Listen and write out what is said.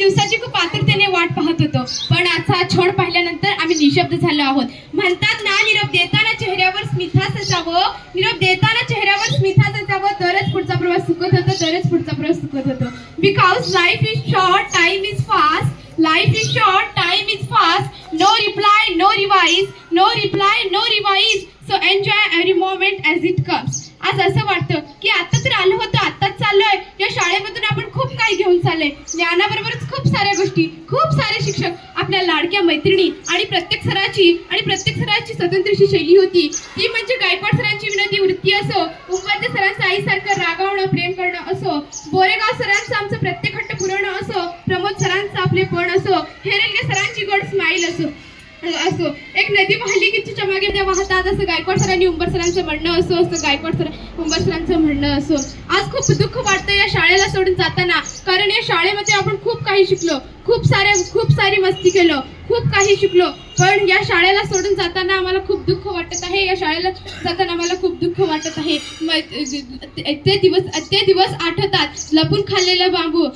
दिवसाची खूप आतुरतेने वाट पाहत होतो, पण आजचा क्षण पाहिल्यानंतर आम्ही निशब्द झालो आहोत. म्हणतात ना, निरोप देताना चेहऱ्यावर स्मितहास असावं, निरोप देताना चेहऱ्यावर स्मितहास असावं, तरच पुढचा प्रवास सुखद होतो, तरच पुढचा प्रवास सुखद होतो. Because life is short, time is fast. Life is short, time is fast. No reply, no revise. No reply, no revise. So enjoy every moment as it comes. आज असं वाटतं की आता तर आलो होतो, आत्ताच चाललोय. या शाळेमधून आपण खूप काही घेऊन चाललोय. ज्ञानाबरोबरच खूप साऱ्या गोष्टी, खूप सारे शिक्षक, आपल्या लाडक्या मैत्रिणी आणि प्रत्येक सराची स्वतंत्रशी शैली होती. ती म्हणजे गायकवाड सरांची विनोदी वृत्ती असो, उंबरते सरांचं आईसारखं रागावणं, प्रेम करणं असो, बोरेगाव सरांचं आमचं प्रत्येक हट्ट पुरवणं असो, प्रमोद सरांचं आपलेपण असो, हेरलगे सरांची गोड स्माईल असो, एक नदी वाहली की तिच्या मागे त्या वाहतात असं गायकवाड सरांनी उंबर सरांचं म्हणणं असो, गायकवाड सर उंबर सरांचं म्हणणं असो. आज खूप दुःख वाटतं या शाळेला सोडून जाताना, कारण या शाळेमध्ये आपण खूप काही शिकलो, खूप सारी मस्ती केलो, खूप काही शिकलो. पण या शाळेला सोडून जाताना आम्हाला खूप दुःख वाटत आहे. या शाळेला जाताना आम्हाला खूप दुःख वाटत आहे. ते दिवस आठवतात. लपून खाल्लेला बांबू,